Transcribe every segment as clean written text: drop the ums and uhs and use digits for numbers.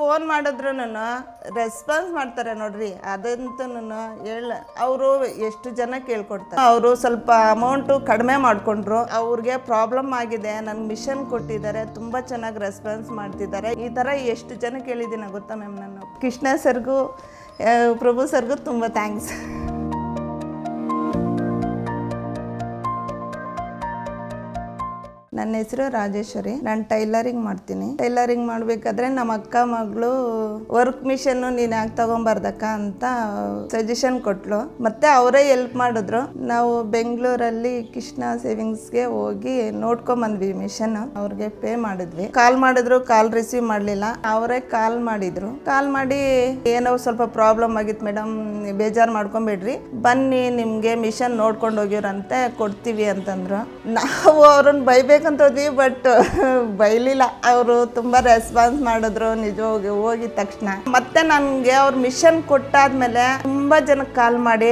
Phone ಮಾಡಿದ್ರು response ಮಾಡ್ತಾರೆ ನೋಡ್ರಿ, ಅದಂತೂ ಅವರು ಎಷ್ಟು ಜನ ಕೇಳ್ಕೊಡ್ತಾರೆ. ಅವರು ಸ್ವಲ್ಪ ಅಮೌಂಟು ಕಡಿಮೆ ಮಾಡಿಕೊಂಡ್ರು, ಅವ್ರಿಗೆ ಪ್ರಾಬ್ಲಮ್ ಆಗಿದೆ, ನನ್ಗೆ ಮಿಷನ್ ಕೊಟ್ಟಿದ್ದಾರೆ, ತುಂಬ ಚೆನ್ನಾಗಿ ರೆಸ್ಪಾನ್ಸ್ ಮಾಡ್ತಿದ್ದಾರೆ. ಈ ಥರ ಎಷ್ಟು ಜನ ಕೇಳಿದ್ದೀನಿ ಗೊತ್ತಾ ಮ್ಯಾಮ್. ನಾನು ಕೃಷ್ಣ ಸರ್ಗೂ ಪ್ರಭು ಸರ್ಗೂ ತುಂಬ ಥ್ಯಾಂಕ್ಸ್. ನನ್ನ ಹೆಸರು ರಾಜೇಶ್ವರಿ. ನಾನು ಟೈಲರಿಂಗ್ ಮಾಡ್ತೀನಿ. ಟೈಲರಿಂಗ್ ಮಾಡಬೇಕಾದ್ರೆ ನಮ್ಮ ಅಕ್ಕ ಮಗಳು ವರ್ಕ್ ಮಿಷನ್ನು ನೀನು ಯಾಕೆ ತಗೊಂಬಾರ್ದಕ್ಕ ಅಂತ ಸಜೆಷನ್ ಕೊಟ್ಲು. ಮತ್ತೆ ಅವರೇ ಹೆಲ್ಪ್ ಮಾಡಿದ್ರು. ನಾವು ಬೆಂಗಳೂರಲ್ಲಿ ಕೃಷ್ಣ ಸೇವಿಂಗ್ಸ್ಗೆ ಹೋಗಿ ನೋಡ್ಕೊಂಬಂದ್ವಿ ಮಿಷನ್. ಅವ್ರಿಗೆ ಪೇ ಮಾಡಿದ್ವಿ. ಕಾಲ್ ಮಾಡಿದ್ರು, ಕಾಲ್ ರಿಸೀವ್ ಮಾಡಲಿಲ್ಲ. ಅವರೇ ಕಾಲ್ ಮಾಡಿದ್ರು. ಕಾಲ್ ಮಾಡಿ ಏನೋ ಸ್ವಲ್ಪ ಪ್ರಾಬ್ಲಮ್ ಆಗಿತ್ತು ಮೇಡಮ್, ಬೇಜಾರು ಮಾಡ್ಕೊಂಬೇಡ್ರಿ, ಬನ್ನಿ ನಿಮಗೆ ಮಿಷನ್ ನೋಡ್ಕೊಂಡು ಹೋಗಿರಂತೆ ಕೊಡ್ತೀವಿ ಅಂತಂದ್ರು. ನಾವು ಅವ್ರನ್ನ ಬೈಬೇಕಂತ ಹೋದ್ವಿ, ಬಟ್ ಬೈಲಿಲ್ಲ. ಅವರು ತುಂಬ ರೆಸ್ಪಾನ್ಸ್ ಮಾಡಿದ್ರು ನಿಜವಾಗಿ. ಹೋಗಿದ ತಕ್ಷಣ ಮತ್ತೆ ನನಗೆ ಅವ್ರ ಮಿಷನ್ ಕೊಟ್ಟಾದ್ಮೇಲೆ ತುಂಬ ಜನಕ್ಕೆ ಕಾಲ್ ಮಾಡಿ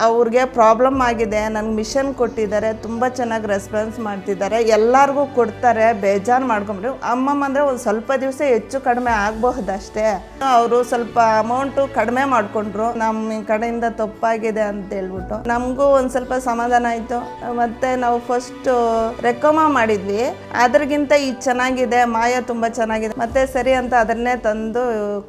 ಅವ್ರಿಗೆ ಪ್ರಾಬ್ಲಮ್ ಆಗಿದೆ, ನನ್ಗೆ ಮಿಷನ್ ಕೊಟ್ಟಿದ್ದಾರೆ, ತುಂಬ ಚೆನ್ನಾಗಿ ರೆಸ್ಪಾನ್ಸ್ ಮಾಡ್ತಿದ್ದಾರೆ, ಎಲ್ಲರಿಗೂ ಕೊಡ್ತಾರೆ, ಬೇಜಾರು ಮಾಡ್ಕೊಂಡ್ರು. ಅಮ್ಮಮ್ಮ ಅಂದರೆ ಒಂದು ಸ್ವಲ್ಪ ದಿವಸ ಹೆಚ್ಚು ಕಡಿಮೆ ಆಗಬಹುದಷ್ಟೇ. ಅವರು ಸ್ವಲ್ಪ ಅಮೌಂಟು ಕಡಿಮೆ ಮಾಡಿಕೊಂಡ್ರು, ನಮ್ಮ ಕಡೆಯಿಂದ ತಪ್ಪಾಗಿದೆ ಅಂತ ಹೇಳ್ಬಿಟ್ಟು ನಮಗೂ ಒಂದು ಸ್ವಲ್ಪ ಸಮಾಧಾನ ಆಯಿತು. ಮತ್ತು ನಾವು ಫಸ್ಟ್ ರೆಕಮೆಂಡ್ ಮಾಡಿದ್ವಿ, ಅದ್ರಗಿಂತ ಇದು ಚೆನ್ನಾಗಿದೆ, ಮಾಯಾ ತುಂಬ ಚೆನ್ನಾಗಿದೆ, ಮತ್ತೆ ಸರಿ ಅಂತ ಅದನ್ನೇ ತಂದು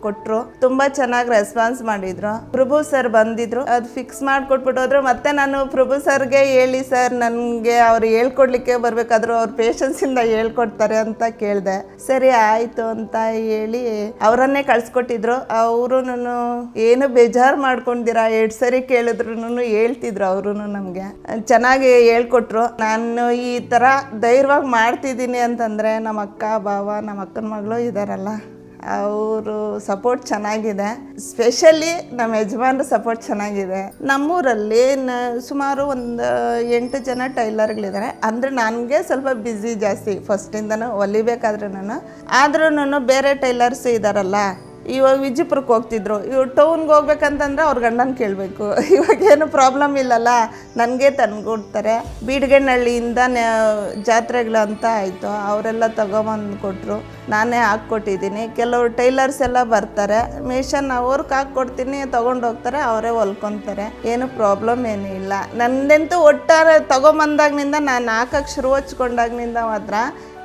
ಕೊಟ್ಟರು. ತುಂಬ ಚೆನ್ನಾಗಿ ರೆಸ್ಪಾನ್ಸ್ ಮಾಡಿದ್ರು. ಪ್ರಭು ಸರ್ ಬಂದಿದ್ರು, ಅದು ಫಿಕ್ಸ್ ಮಾಡಿಕೊಟ್ಬಿಟ್ಟು ಹೋದ್ರು. ಮತ್ತೆ ನಾನು ಪ್ರಭು ಸರ್ಗೆ ಹೇಳಿ ಸರ್ ನನಗೆ ಅವ್ರು ಹೇಳ್ಕೊಡ್ಲಿಕ್ಕೆ ಬರ್ಬೇಕಾದ್ರು ಅವ್ರ ಪೇಷನ್ಸಿಂದ ಹೇಳ್ಕೊಡ್ತಾರೆ ಅಂತ ಕೇಳಿದೆ. ಸರಿ ಆಯಿತು ಅಂತ ಹೇಳಿ ಅವರನ್ನೇ ಕಳ್ಸಿಕೊಟ್ಟಿದ್ರು. ಅವರು ಏನು ಬೇಜಾರು ಮಾಡ್ಕೊಂಡಿರಾ, 2 ಸರಿ ಕೇಳಿದ್ರು ಹೇಳ್ತಿದ್ರು. ಅವರು ನಮಗೆ ಚೆನ್ನಾಗಿ ಹೇಳ್ಕೊಟ್ರು. ನಾನು ಈ ಥರ ಧೈರ್ಯವಾಗಿ ಮಾಡ್ತಿದ್ದೀನಿ ಅಂತಂದರೆ ನಮ್ಮ ಅಕ್ಕ ಬಾವ, ನಮ್ಮ ಅಕ್ಕನ ಮಗಳು ಇದ್ದಾರಲ್ಲ, ಅವರು ಸಪೋರ್ಟ್ ಚೆನ್ನಾಗಿದೆ. ಸ್ಪೆಷಲಿ ನಮ್ಮ ಯಜಮಾನ್ರ ಸಪೋರ್ಟ್ ಚೆನ್ನಾಗಿದೆ. ನಮ್ಮೂರಲ್ಲಿ ಸುಮಾರು ಒಂದು 8 ಜನ ಟೈಲರ್ಗಳಿದ್ದಾರೆ. ಅಂದರೆ ನನಗೆ ಸ್ವಲ್ಪ ಬ್ಯುಸಿ ಜಾಸ್ತಿ ಫಸ್ಟಿಂದನೂ ಹೊಲಿಬೇಕಾದ್ರೆ. ಆದ್ರೂ ಬೇರೆ ಟೈಲರ್ಸ್ ಇದ್ದಾರಲ್ಲ, ಇವಾಗ ವಿಜಯಪುರಕ್ಕೆ ಹೋಗ್ತಿದ್ರು, ಇವ್ರು ಟೌನ್ಗೆ ಹೋಗ್ಬೇಕಂತಂದ್ರೆ ಅವ್ರ ಗಂಡನ ಕೇಳಬೇಕು. ಇವಾಗೇನು ಪ್ರಾಬ್ಲಮ್ ಇಲ್ಲಲ್ಲ, ನನಗೆ ತಂದುಕೊಡ್ತಾರೆ. ಬೀಡ್ಗನಹಳ್ಳಿಯಿಂದ ಜಾತ್ರೆಗಳು ಅಂತ ಆಯಿತು, ಅವರೆಲ್ಲ ತಗೊಂಬಂದು ಕೊಟ್ಟರು, ನಾನೇ ಹಾಕ್ಕೊಟ್ಟಿದ್ದೀನಿ. ಕೆಲವರು ಟೈಲರ್ಸ್ ಎಲ್ಲ ಬರ್ತಾರೆ, ಮಿಷನ್ ಅವ್ರಿಗೆ ಹಾಕ್ಕೊಡ್ತೀನಿ, ತೊಗೊಂಡೋಗ್ತಾರೆ, ಅವರೇ ಹೊಲ್ಕೊತಾರೆ, ಏನು ಪ್ರಾಬ್ಲಮ್ ಏನೂ ಇಲ್ಲ. ನನ್ನದಂತೂ ಒಟ್ಟಾರೆ ತೊಗೊಂಬಂದಾಗಿನಿಂದ ನಾನು ಹಾಕಕ್ಕೆ ಶುರು ಹಚ್ಕೊಂಡಾಗಿನಿಂದ ಮಾತ್ರ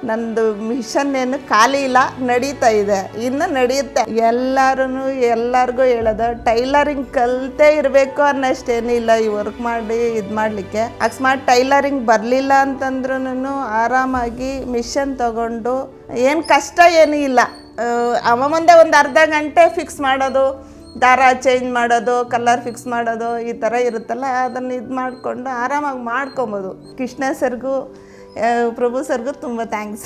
ನಂದು ಮಿಷನ್ ಏನು ಖಾಲಿ ಇಲ್ಲ, ನಡೀತಾ ಇದೆ, ಇನ್ನು ನಡೆಯುತ್ತೆ. ಎಲ್ಲರಿಗೂ ಹೇಳೋದು, ಟೈಲರಿಂಗ್ ಕಲಿತೇ ಇರಬೇಕು ಅನ್ನೋಷ್ಟೇನಿಲ್ಲ ಈ ವರ್ಕ್ ಮಾಡಿ ಇದು ಮಾಡಲಿಕ್ಕೆ. ಅಕಸ್ಮಾತ್ ಟೈಲರಿಂಗ್ ಬರಲಿಲ್ಲ ಅಂತಂದ್ರೂ ಆರಾಮಾಗಿ ಮಿಷನ್ ತಗೊಂಡು ಏನು ಕಷ್ಟ ಏನೂ ಇಲ್ಲ. ಅವ ಮುಂದೆ ಒಂದು ಅರ್ಧ ಗಂಟೆ ಫಿಕ್ಸ್ ಮಾಡೋದು, ದಾರ ಚೇಂಜ್ ಮಾಡೋದು, ಕಲರ್ ಫಿಕ್ಸ್ ಮಾಡೋದು, ಈ ಥರ ಇರುತ್ತಲ್ಲ, ಅದನ್ನು ಇದು ಮಾಡಿಕೊಂಡು ಆರಾಮಾಗಿ ಮಾಡ್ಕೊಬೋದು. ಕೃಷ್ಣ ಸರ್ಗೂ ಪ್ರಭು ಸರ್ಗೂ ತುಂಬ ಥ್ಯಾಂಕ್ಸ್.